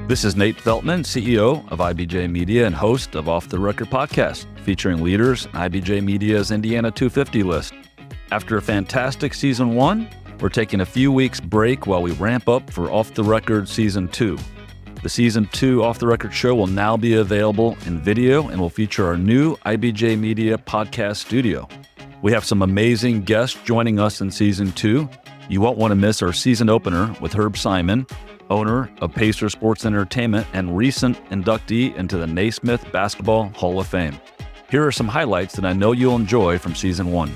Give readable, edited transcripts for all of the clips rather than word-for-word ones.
This is Nate Feltman, CEO of IBJ Media and host of Off the Record podcast, featuring leaders in IBJ Media's Indiana 250 list. After a fantastic Season 1, we're taking a few weeks break while we ramp up for Off the Record Season 2. The Season 2 Off the Record show will now be available in video and will feature our new IBJ Media podcast studio. We have some amazing guests joining us in Season 2. You won't want to miss our season opener with Herb Simon, owner of Pacer Sports Entertainment and recent inductee into the Naismith Basketball Hall of Fame. Here are some highlights that I know you'll enjoy from Season 1.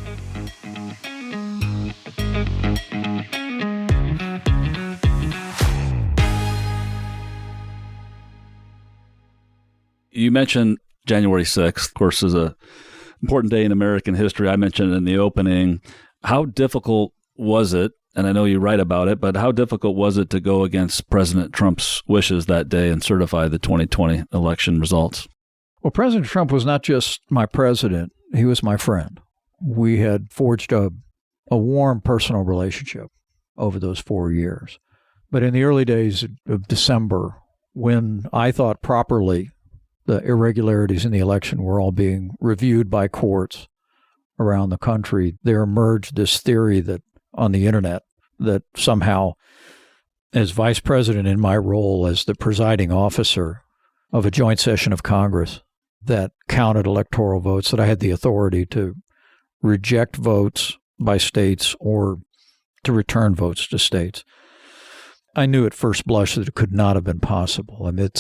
You mentioned January 6th, of course, is an important day in American history. I mentioned it in the opening. How difficult was it? And I know you write about it, but how difficult was it to go against President Trump's wishes that day and certify the 2020 election results? Well, President Trump was not just my president, he was my friend. We had forged a warm personal relationship over those 4 years. But in the early days of December, when I thought properly the irregularities in the election were all being reviewed by courts around the country, there emerged this theory that on the internet that somehow, as vice president in my role as the presiding officer of a joint session of Congress that counted electoral votes, that I had the authority to reject votes by states or to return votes to states. I knew at first blush that it could not have been possible. I mean,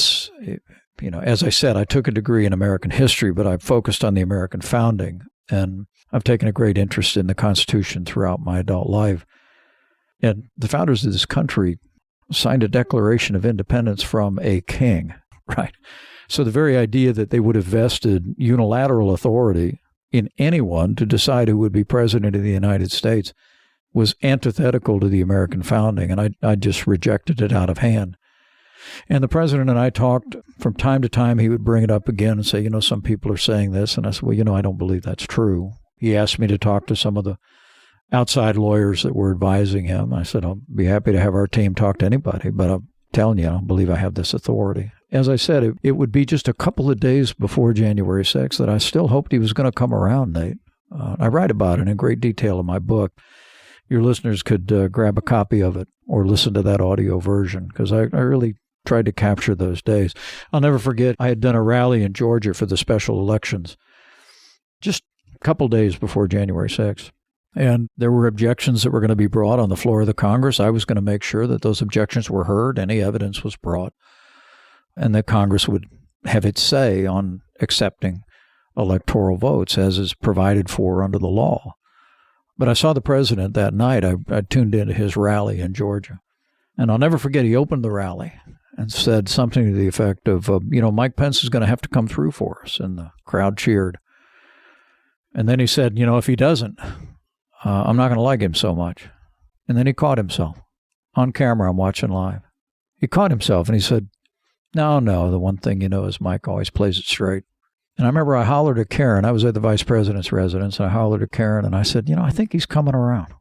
as I said, I took a degree in American history, but I focused on the American founding, and I've taken a great interest in the Constitution throughout my adult life. And the founders of this country signed a Declaration of Independence from a king, right? So the very idea that they would have vested unilateral authority in anyone to decide who would be president of the United States was antithetical to the American founding, and I just rejected it out of hand. And the president and I talked from time to time. He would bring it up again and say, some people are saying this. And I said, well, I don't believe that's true. He asked me to talk to some of the outside lawyers that were advising him. I said, I'll be happy to have our team talk to anybody, but I'm telling you, I don't believe I have this authority. As I said, it would be just a couple of days before January 6th that I still hoped he was going to come around, Nate. I write about it in great detail in my book. Your listeners could grab a copy of it or listen to that audio version, because I really tried to capture those days. I'll never forget, I had done a rally in Georgia for the special elections just a couple days before January 6th. And there were objections that were going to be brought on the floor of the Congress. I was going to make sure that those objections were heard, any evidence was brought, and that Congress would have its say on accepting electoral votes as is provided for under the law. But I saw the president that night. I tuned into his rally in Georgia. And I'll never forget, he opened the rally and said something to the effect of, Mike Pence is going to have to come through for us. And the crowd cheered. And then he said, if he doesn't, I'm not going to like him so much. And then he caught himself. On camera, I'm watching live. He caught himself and he said, no, the one thing is Mike always plays it straight. And I remember I hollered at Karen. I was at the vice president's residence. And I hollered at Karen and I said, I think he's coming around.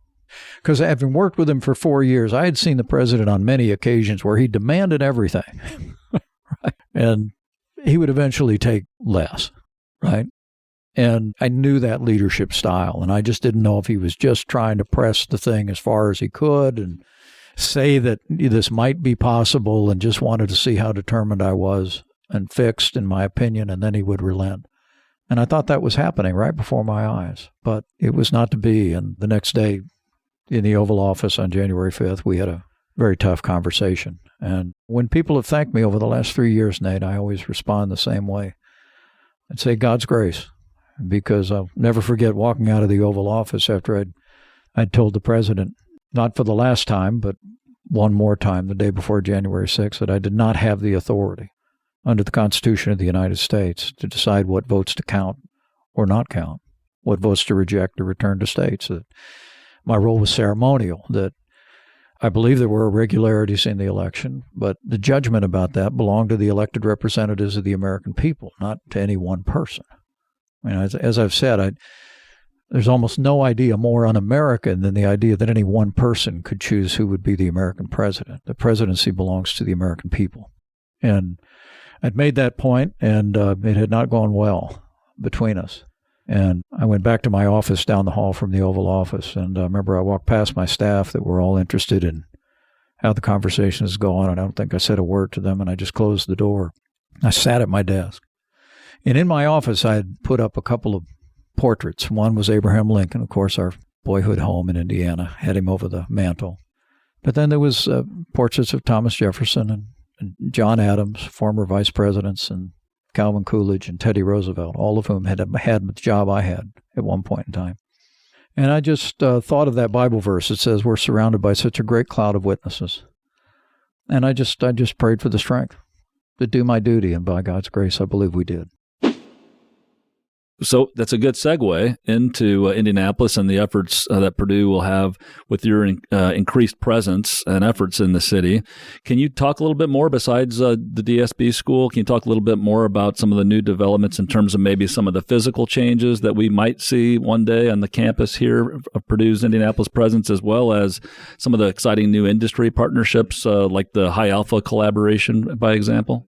Because having worked with him for 4 years, I had seen the president on many occasions where he demanded everything. Right? And he would eventually take less, right? And I knew that leadership style, and I just didn't know if he was just trying to press the thing as far as he could and say that this might be possible and just wanted to see how determined I was and fixed, in my opinion, and then he would relent. And I thought that was happening right before my eyes, but it was not to be. And the next day, in the Oval Office on January 5th, we had a very tough conversation. And when people have thanked me over the last 3 years, Nate, I always respond the same way. I'd say God's grace, because I'll never forget walking out of the Oval Office after I'd told the president, not for the last time, but one more time the day before January 6th, that I did not have the authority under the Constitution of the United States to decide what votes to count or not count, what votes to reject or return to states. That my role was ceremonial, that I believe there were irregularities in the election, but the judgment about that belonged to the elected representatives of the American people, not to any one person. I mean, as I've said, there's almost no idea more un-American than the idea that any one person could choose who would be the American president. The presidency belongs to the American people. And I'd made that point, and it had not gone well between us. And I went back to my office down the hall from the Oval Office, and I remember I walked past my staff that were all interested in how the conversation is going. I don't think I said a word to them, and I just closed the door. I sat at my desk. And in my office, I had put up a couple of portraits. One was Abraham Lincoln, of course, our boyhood home in Indiana, had him over the mantle. But then there was portraits of Thomas Jefferson and John Adams, former vice presidents, and Calvin Coolidge and Teddy Roosevelt, all of whom had the job I had at one point in time. And I just thought of that Bible verse that says we're surrounded by such a great cloud of witnesses. And I just prayed for the strength to do my duty, and by God's grace, I believe we did. So that's a good segue into Indianapolis and the efforts that Purdue will have with your increased presence and efforts in the city. Can you talk a little bit more besides the DSB school? Can you talk a little bit more about some of the new developments in terms of maybe some of the physical changes that we might see one day on the campus here of Purdue's Indianapolis presence, as well as some of the exciting new industry partnerships like the High Alpha collaboration, by example?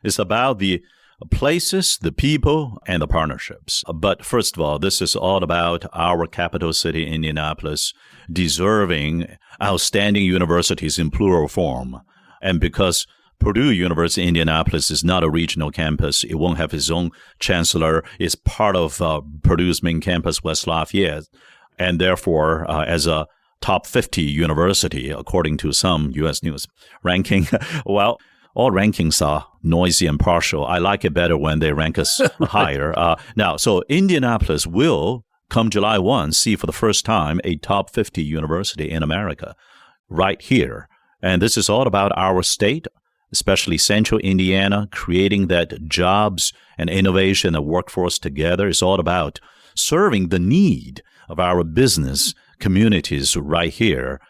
It's about the places, the people, and the partnerships. But first of all, this is all about our capital city, Indianapolis, deserving outstanding universities in plural form. And because Purdue University Indianapolis is not a regional campus, it won't have its own chancellor. It's part of Purdue's main campus, West Lafayette. And therefore, as a top 50 university, according to some U.S. News ranking, well, all rankings are noisy and partial. I like it better when they rank us higher. Now, so Indianapolis will, come July 1, see for the first time a top 50 university in America right here. And this is all about our state, especially central Indiana, creating that jobs and innovation and workforce together. It's all about serving the need of our business communities right here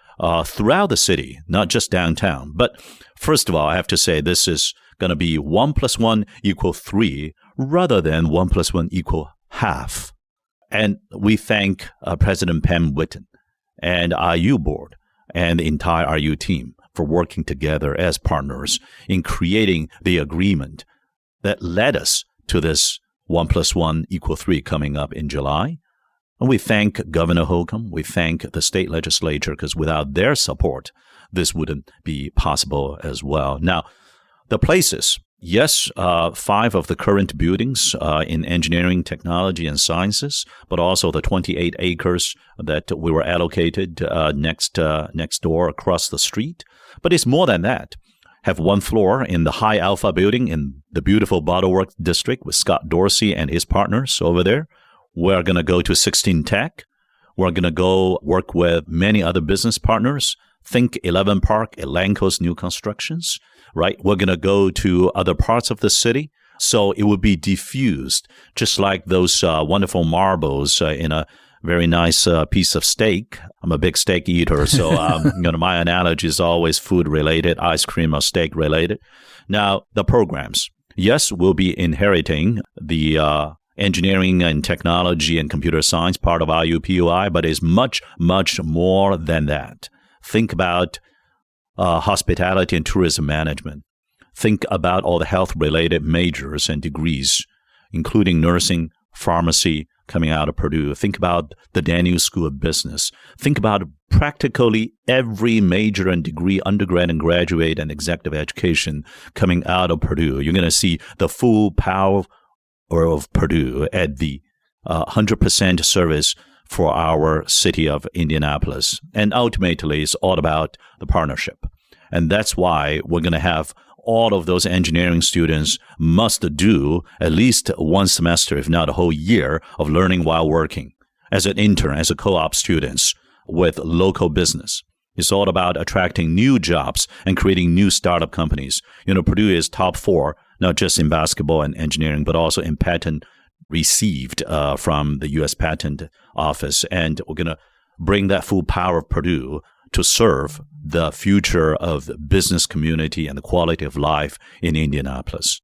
throughout the city, not just downtown. But first of all, I have to say this is going to be 1 + 1 = 3 rather than 1 + 1 = half. And we thank President Pam Whitten and IU board and the entire IU team for working together as partners in creating the agreement that led us to this 1 + 1 = 3 coming up in July. And we thank Governor Holcomb. We thank the state legislature, because without their support, this wouldn't be possible as well. Now, the places, yes, 5 of the current buildings in engineering, technology, and sciences, but also the 28 acres that we were allocated next door across the street. But it's more than that. Have 1 floor in the High Alpha building in the beautiful Bottleworks district with Scott Dorsey and his partners over there. We're going to go to 16 Tech. We're going to go work with many other business partners. Think 11 Park, Elanco's new constructions, right? We're going to go to other parts of the city. So it will be diffused, just like those wonderful marbles in a very nice piece of steak. I'm a big steak eater, so my analogy is always food related, ice cream or steak related. Now, the programs. Yes, we'll be inheriting the engineering and technology and computer science part of IUPUI, but it's much, much more than that. Think about hospitality and tourism management. Think about all the health-related majors and degrees, including nursing, pharmacy, coming out of Purdue. Think about the Daniels School of Business. Think about practically every major and degree, undergrad and graduate and executive education coming out of Purdue. You're going to see the full power of Purdue at the 100% service for our city of Indianapolis. And ultimately, it's all about the partnership. And that's why we're going to have all of those engineering students must do at least 1 semester, if not a whole year, of learning while working as an intern, as a co-op students with local business. It's all about attracting new jobs and creating new startup companies. Purdue is top 4, not just in basketball and engineering, but also in patent received from the U.S. Patent Office. And we're going to bring that full power of Purdue to serve the future of the business community and the quality of life in Indianapolis.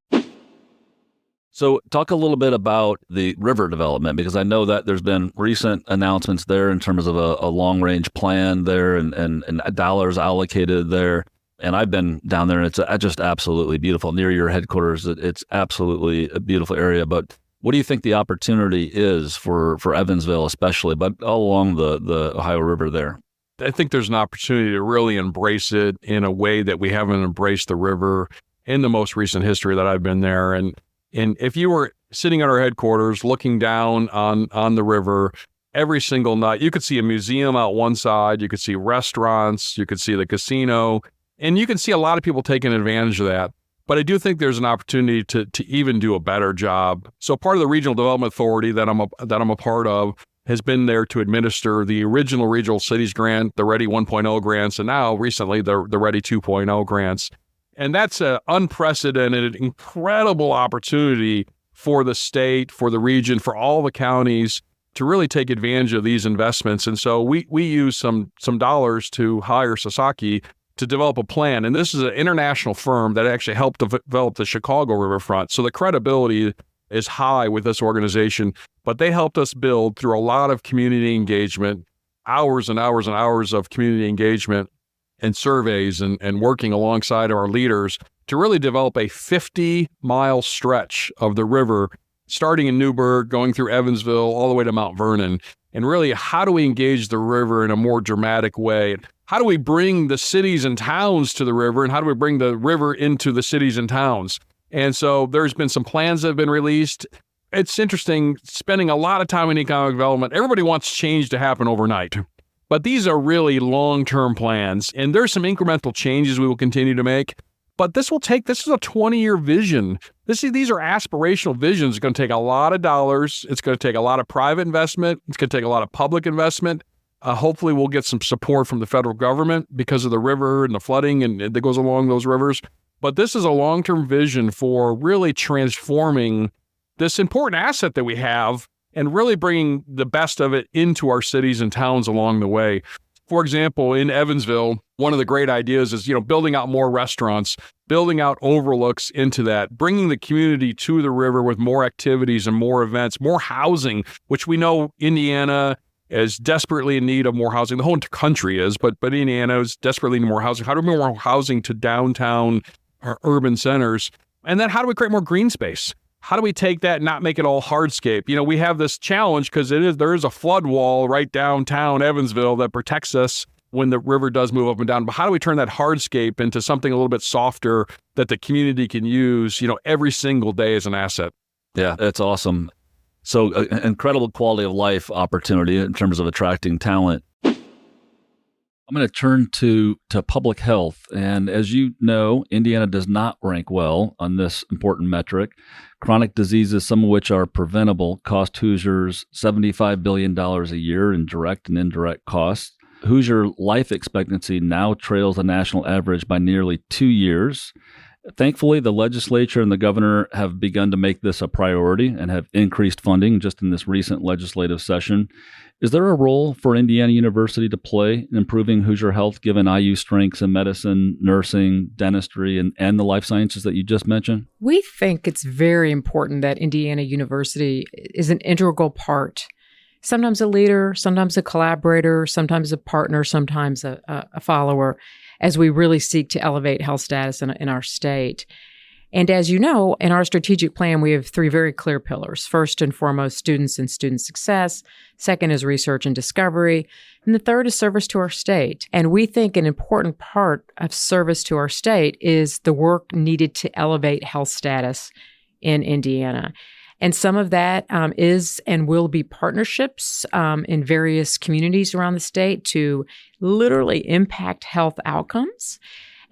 So talk a little bit about the river development, because I know that there's been recent announcements there in terms of a long-range plan there and dollars allocated there. And I've been down there, and it's just absolutely beautiful. Near your headquarters, it's absolutely a beautiful area. But what do you think the opportunity is for Evansville especially, but all along the Ohio River there? I think there's an opportunity to really embrace it in a way that we haven't embraced the river in the most recent history that I've been there. And if you were sitting at our headquarters looking down on the river every single night, you could see a museum out one side, you could see restaurants, you could see the casino, and you can see a lot of people taking advantage of that. But I do think there's an opportunity to even do a better job. So part of the Regional Development Authority that I'm a part of has been there to administer the original Regional Cities Grant, the Ready 1.0 grants, and now recently the Ready 2.0 grants. And that's an unprecedented, incredible opportunity for the state, for the region, for all the counties to really take advantage of these investments. And so we use some dollars to hire Sasaki to develop a plan. And this is an international firm that actually helped develop the Chicago riverfront. So the credibility is high with this organization, but they helped us build through a lot of community engagement, hours and hours and hours of community engagement and surveys and working alongside our leaders to really develop a 50-mile stretch of the river, starting in Newburgh, going through Evansville, all the way to Mount Vernon. And really, how do we engage the river in a more dramatic way? How do we bring the cities and towns to the river? And how do we bring the river into the cities and towns? And so there's been some plans that have been released. It's interesting, spending a lot of time in economic development. Everybody wants change to happen overnight. But these are really long-term plans, and there's some incremental changes we will continue to make. But this is a 20-year vision. These are aspirational visions. It's going to take a lot of dollars. It's going to take a lot of private investment. It's going to take a lot of public investment. Hopefully we'll get some support from the federal government because of the river and the flooding and that goes along those rivers. But this is a long-term vision for really transforming this important asset that we have and really bringing the best of it into our cities and towns along the way. For example, in Evansville, one of the great ideas is, building out more restaurants, building out overlooks into that, bringing the community to the river with more activities and more events, more housing, which we know Indiana is desperately in need of more housing. The whole country is, but Indiana is desperately in need of more housing. How do we bring more housing to downtown or urban centers? And then how do we create more green space? How do we take that and not make it all hardscape? We have this challenge because there is a flood wall right downtown Evansville that protects us when the river does move up and down. But how do we turn that hardscape into something a little bit softer that the community can use, every single day as an asset? Yeah, that's awesome. So an incredible quality of life opportunity in terms of attracting talent. I'm going to turn to public health. And as you know, Indiana does not rank well on this important metric. Chronic diseases, some of which are preventable, cost Hoosiers $75 billion a year in direct and indirect costs. Hoosier life expectancy now trails the national average by nearly 2 years. Thankfully, the legislature and the governor have begun to make this a priority and have increased funding just in this recent legislative session. Is there a role for Indiana University to play in improving Hoosier health, given IU strengths in medicine, nursing, dentistry, and the life sciences that you just mentioned? We think it's very important that Indiana University is an integral part, sometimes a leader, sometimes a collaborator, sometimes a partner, sometimes a follower, as we really seek to elevate health status in our state. And as you know, in our strategic plan, we have 3 very clear pillars. First and foremost, students and student success. Second is research and discovery. And the third is service to our state. And we think an important part of service to our state is the work needed to elevate health status in Indiana. And some of that is and will be partnerships in various communities around the state to literally impact health outcomes.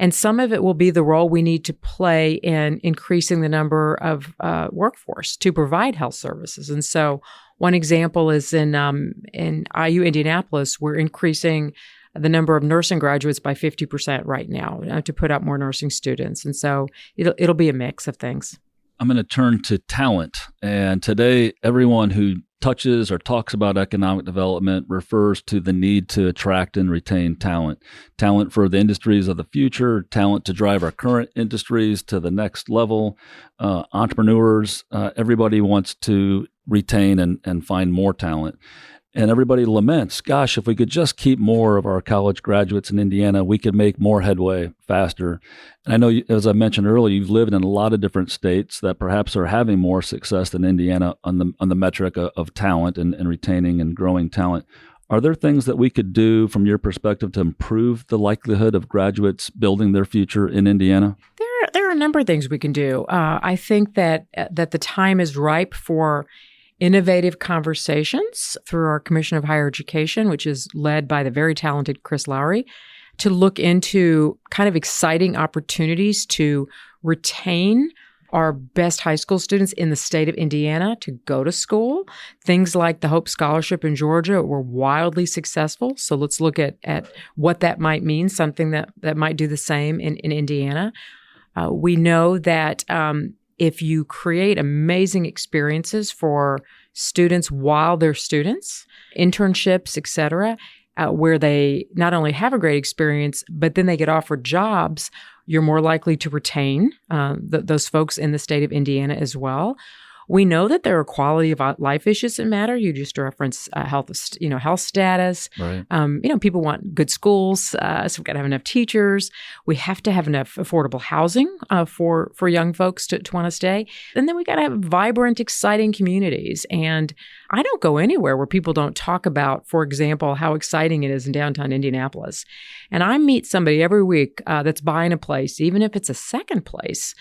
And some of it will be the role we need to play in increasing the number of workforce to provide health services. And so one example is in IU Indianapolis, we're increasing the number of nursing graduates by 50% right now to put out more nursing students. And so it'll be a mix of things. I'm going to turn to talent. And today, everyone who touches or talks about economic development refers to the need to attract and retain talent. Talent for the industries of the future, talent to drive our current industries to the next level. Entrepreneurs, everybody wants to retain and find more talent. And everybody laments, gosh, if we could just keep more of our college graduates in Indiana, we could make more headway faster. And I know, as I mentioned earlier, you've lived in a lot of different states that perhaps are having more success than Indiana on the metric of talent and retaining and growing talent. Are there things that we could do from your perspective to improve the likelihood of graduates building their future in Indiana? There are a number of things we can do. I think that the time is ripe for innovative conversations through our Commission of Higher Education, which is led by the very talented Chris Lowry, to look into kind of exciting opportunities to retain our best high school students in the state of Indiana to go to school. Things like the Hope Scholarship in Georgia were wildly successful. So let's look at what that might mean, something that might do the same in Indiana. We know that if you create amazing experiences for students while they're students, internships, et cetera, where they not only have a great experience, but then they get offered jobs, you're more likely to retain those folks in the state of Indiana as well. We know that there are quality of life issues that matter. You just reference health status. Right. People want good schools, so we've got to have enough teachers. We have to have enough affordable housing for young folks to want to stay. And then we got to have vibrant, exciting communities. And I don't go anywhere where people don't talk about, for example, how exciting it is in downtown Indianapolis. And I meet somebody every week that's buying a place, even if it's a second place,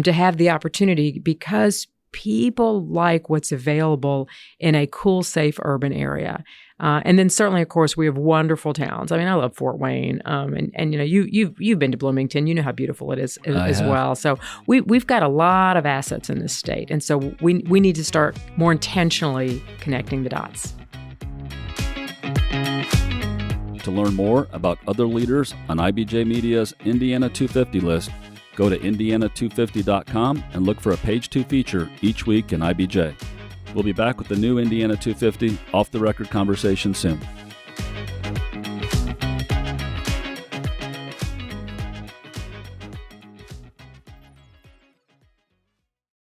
to have the opportunity because people like what's available in a cool, safe urban area. And then certainly, of course, we have wonderful towns. I mean, I love Fort Wayne. And you've been to Bloomington. You know how beautiful it is as well. So we've got a lot of assets in this state. And so we need to start more intentionally connecting the dots. To learn more about other leaders on IBJ Media's Indiana 250 list, go to indiana250.com and look for a Page 2 feature each week in IBJ. We'll be back with the new Indiana 250 off-the-record conversation soon.